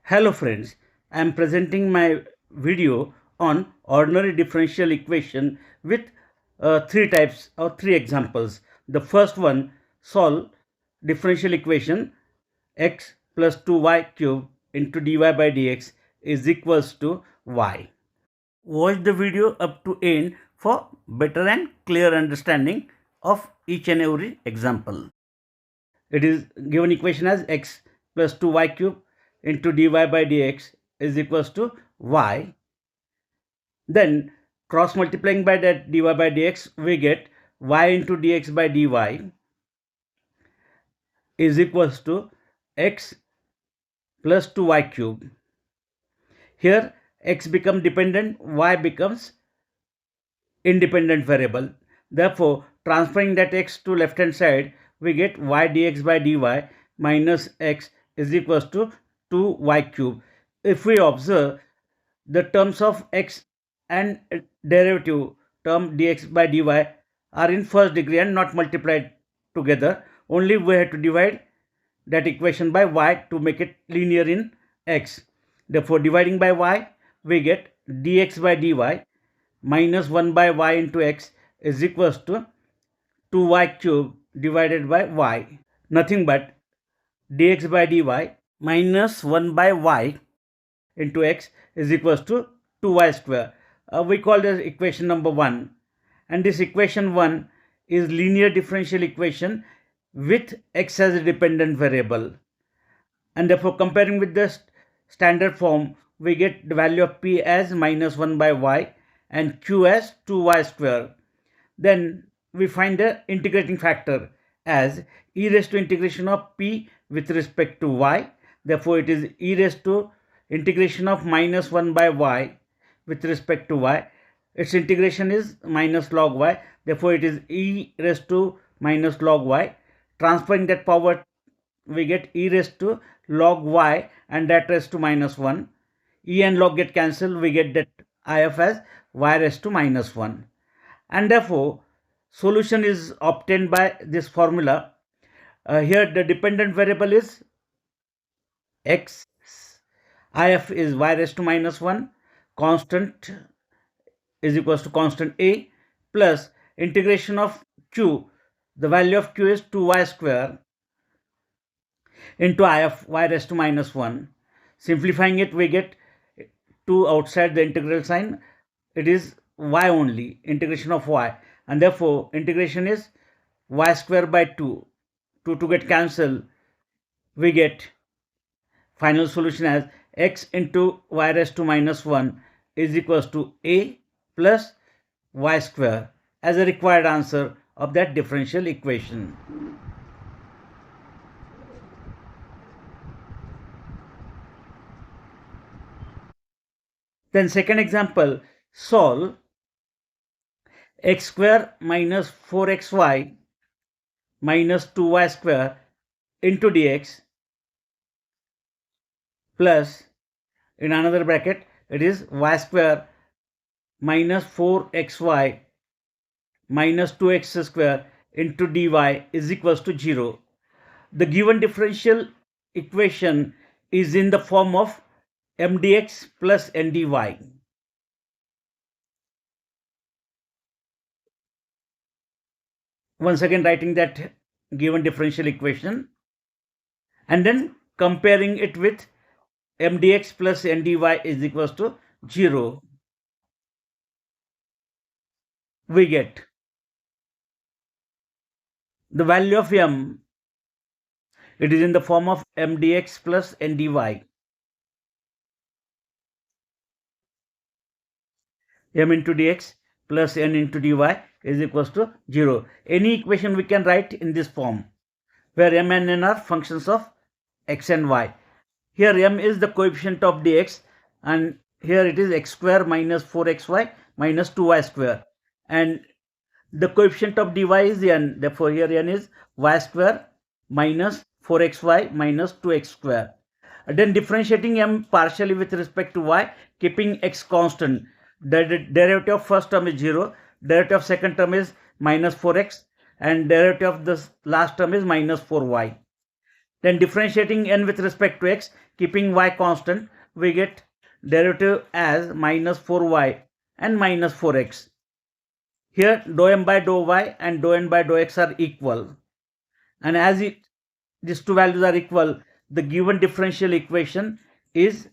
Hello friends, I am presenting my video on ordinary differential equation with three types or three examples. The first one, solve differential equation x plus 2y cube into dy by dx is equals to y. Watch the video up to end for better and clear understanding of each and every example. It is given equation as x plus 2y cube into dy by dx is equals to y. Then cross multiplying by that dy by dx, we get y into dx by dy is equals to x plus 2y cube. Here x becomes dependent, y becomes independent variable. Therefore, transferring that x to left hand side, we get y dx by dy minus x is equals to 2y cube. If we observe, the terms of x and derivative term dx by dy are in first degree and not multiplied together. Only we have to divide that equation by y to make it linear in x. Therefore, dividing by y, we get dx by dy minus 1 by y into x is equals to 2y cube divided by y. Nothing but dx by dy minus 1 by y into x is equals to 2y square. We call this equation number 1. And this equation 1 is linear differential equation with x as a dependent variable. And therefore, comparing with the standard form, we get the value of p as minus 1 by y and q as 2y square. Then we find the integrating factor as e raised to integration of p with respect to y. Therefore, it is e raised to integration of minus 1 by y with respect to y. Its integration is minus log y. Therefore, it is e raised to minus log y. Transferring that power, we get e raised to log y and that raised to minus 1. E and log get cancelled. We get that if as y raised to minus 1. And therefore, solution is obtained by this formula. Here the dependent variable is x, if is y raised to minus 1, constant is equals to constant a plus integration of q. The value of q is 2y square into if y raised to minus 1. Simplifying it, we get 2 outside the integral sign. It is y only, integration of y. And therefore, integration is y square by 2. 2 to get cancelled, we get final solution as x into y raised to minus 1 is equals to a plus y square as a required answer of that differential equation. Then second example, solve x square minus 4xy minus 2y square into dx plus, in another bracket, it is y square minus 4xy minus 2x square into dy is equals to 0. The given differential equation is in the form of mdx plus ndy. Once again writing that given differential equation and then comparing it with mdx plus ndy is equals to 0. We get the value of m, it is in the form of mdx plus ndy. M into dx plus n into dy is equals to 0. Any equation we can write in this form, where m and n are functions of x and y. Here m is the coefficient of dx and here it is x square minus 4xy minus 2y square. And the coefficient of dy is n. Therefore, here n is y square minus 4xy minus 2x square. Then differentiating m partially with respect to y, keeping x constant. The derivative of first term is 0, derivative of second term is minus 4x and derivative of the last term is minus 4y. Then differentiating n with respect to x, keeping y constant, we get derivative as minus 4y and minus 4x. Here dou m by dou y and dou n by dou x are equal. And as these two values are equal, the given differential equation is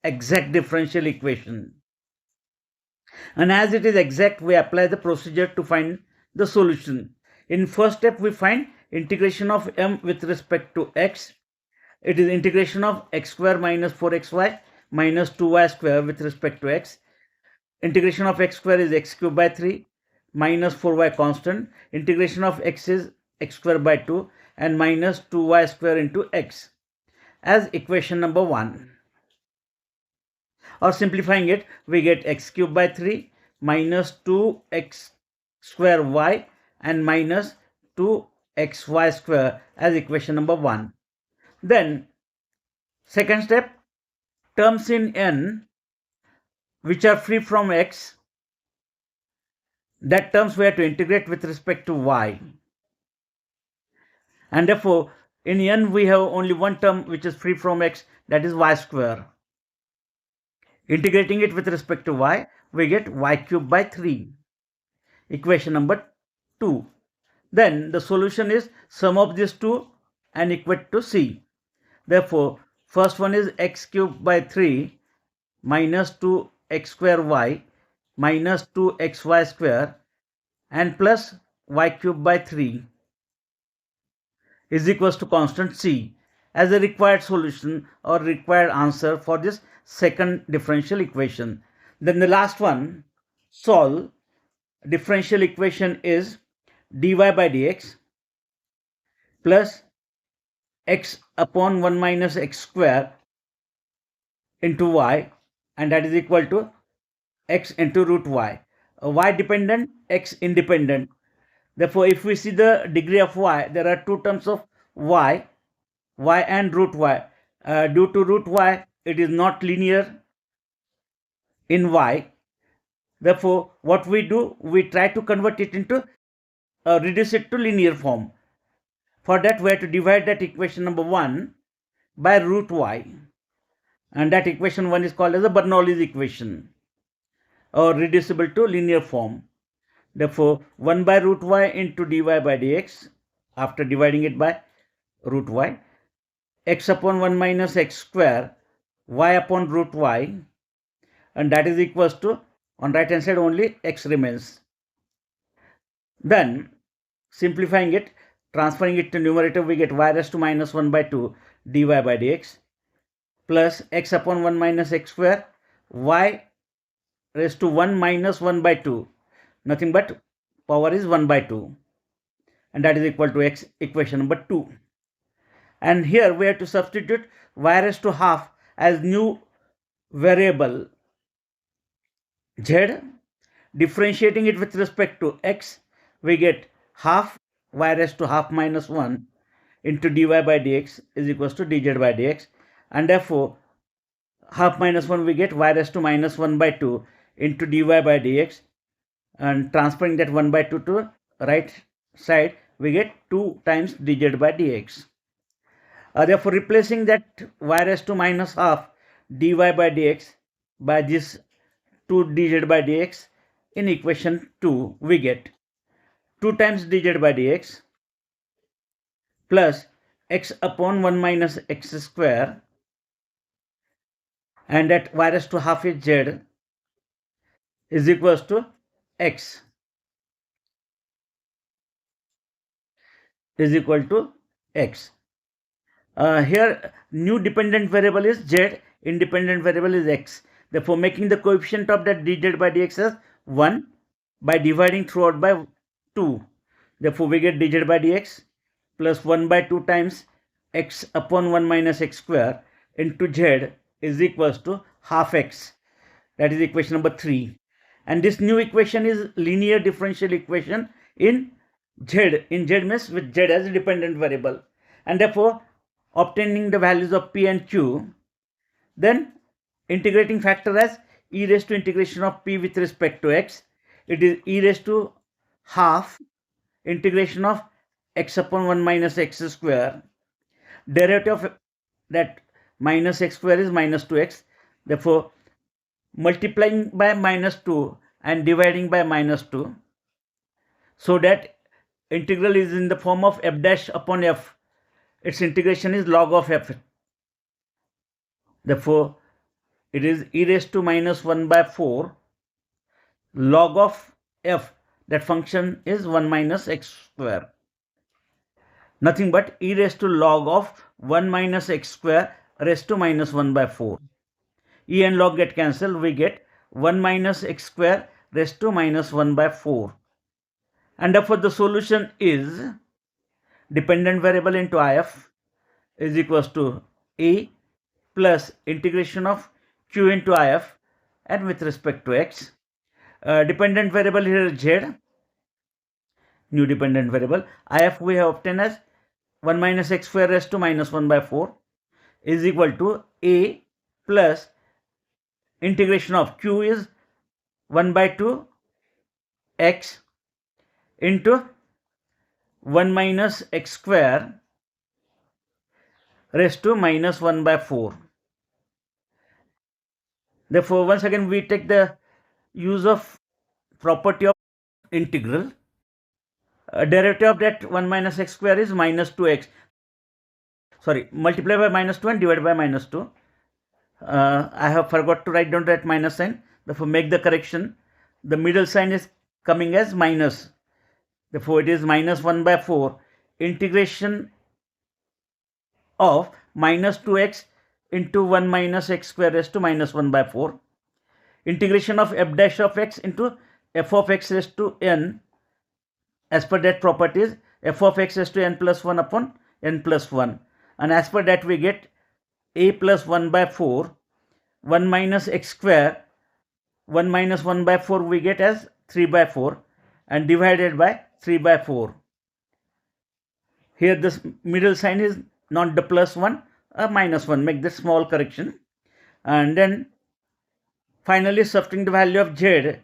exact differential equation. And as it is exact, we apply the procedure to find the solution. In first step, we find integration of m with respect to x. It is integration of x square minus 4xy minus 2y square with respect to x. Integration of x square is x cube by 3 minus 4y constant. Integration of x is x square by 2 and minus 2y square into x as equation number 1. Or simplifying it, we get x cube by 3 minus 2x square y and minus 2xy square as equation number 1. Then second step, terms in n which are free from x, that terms we have to integrate with respect to y. And therefore, in n we have only one term which is free from x, that is y square. Integrating it with respect to y, we get y cube by 3, equation number 2. Then the solution is sum of these two and equate to c. Therefore, first one is x cube by 3 minus 2x square y minus 2xy square and plus y cube by 3 is equals to constant c as a required solution or required answer for this second differential equation. Then the last one, solve. Differential equation is dy by dx plus x upon 1 minus x square into y, and that is equal to x into root y. Y dependent, x independent. Therefore, if we see the degree of y, there are two terms of y and root y. Due to root y, it is not linear in y. Therefore, what we do, we try to convert it into, reduce it to linear form. For that, we have to divide that equation number 1 by root y. And that equation 1 is called as the Bernoulli's equation, or reducible to linear form. Therefore, 1 by root y into dy by dx, after dividing it by root y, x upon 1 minus x square, y upon root y, and that is equals to, on right hand side only x remains. Then, simplifying it, transferring it to numerator, we get y raised to minus 1 by 2 dy by dx plus x upon 1 minus x square, y raised to 1 minus 1 by 2, nothing but power is 1 by 2, and that is equal to x, equation number 2. And here we have to substitute y raised to half as new variable z. Differentiating it with respect to x, we get half y raised to half minus 1 into dy by dx is equals to dz by dx, and therefore half minus 1 we get y raised to minus 1 by 2 into dy by dx, and transferring that 1 by 2 to right side, we get 2 times dz by dx. Therefore, replacing that y raised to minus half dy by dx by this 2 dz by dx in equation 2, we get 2 times dz by dx plus x upon 1 minus x square, and that y raised to half is z, is equals to x is equal to x. Here new dependent variable is z, independent variable is x. Therefore, making the coefficient of that dz by dx as 1 by dividing throughout by 2. Therefore, we get dz by dx plus 1 by 2 times x upon 1 minus x square into z is equals to half x. That is equation number 3. And this new equation is linear differential equation in z. In z means with z as a dependent variable. And therefore, obtaining the values of p and q, then integrating factor as e raised to integration of p with respect to x, it is e raised to half integration of x upon 1 minus x square, Derivative of that minus x square is minus 2x. Therefore, multiplying by minus 2 and dividing by minus 2, so that integral is in the form of f dash upon f. Its integration is log of f. Therefore, it is e raised to minus 1 by 4 log of f. That function is 1 minus x square. Nothing but e raised to log of 1 minus x square raised to minus 1 by 4. E and log get cancelled. We get 1 minus x square raised to minus 1 by 4. And therefore the solution is dependent variable into if is equals to a plus integration of q into if, and with respect to x. Dependent variable here is z, new dependent variable. If we have obtained as 1 minus x square raised to minus 1 by 4 is equal to a plus integration of q is 1 by 2 x into 1 minus x square raised to minus 1 by 4. Therefore, once again we take the use of property of integral. Derivative of that 1 minus x square is minus 2x. Sorry, multiply by minus 2 and divide by minus 2. I have forgot to write down that minus sign. Therefore, make the correction. The middle sign is coming as minus. Therefore, it is minus 1 by 4 integration of minus 2x into 1 minus x square raised to minus 1 by 4. Integration of f dash of x into f of x raised to n, as per that properties, f of x raised to n plus 1 upon n plus 1. And as per that we get a plus 1 by 4, 1 minus x square, 1 minus 1 by 4 we get as 3 by 4, and divided by 3 by 4. Here this middle sign is not the plus 1, a minus 1. Make this small correction. And then finally substituting the value of z.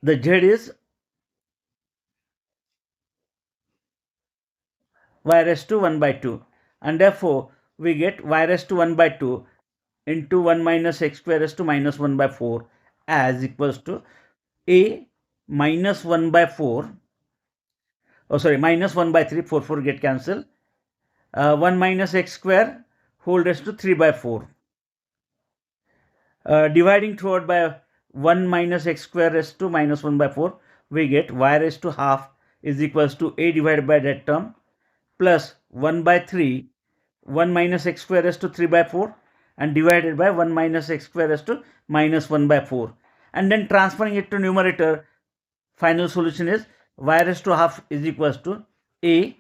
The z is y raised to 1 by 2. And therefore, we get y raised to 1 by 2 into 1 minus x square raised to minus 1 by 4 as equals to a minus 1 by 4. Oh, sorry, minus 1 by 3, 4 get cancelled. 1 minus x square whole raised to 3 by 4. Dividing throughout by 1 minus x square raised to minus 1 by 4, we get y raised to half is equals to a divided by that term plus 1 by 3, 1 minus x square raised to 3 by 4, and divided by 1 minus x square raised to minus 1 by 4. And then transferring it to numerator, final solution is y raised to half is equals to a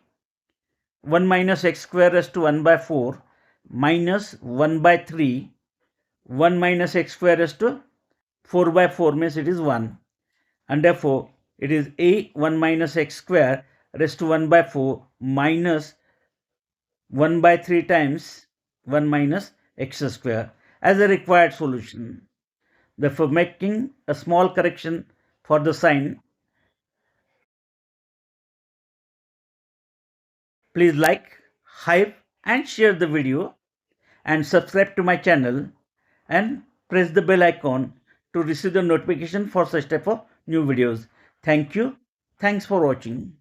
1 minus x square raised to 1 by 4 minus 1 by 3, 1 minus x square raised to 4 by 4 means it is 1. And therefore, it is a 1 minus x square raised to 1 by 4 minus 1 by 3 times 1 minus x square as a required solution. Therefore, making a small correction for the sign. Please like, hype and share the video, and subscribe to my channel and press the bell icon to receive the notification for such type of new videos. Thank you. Thanks for watching.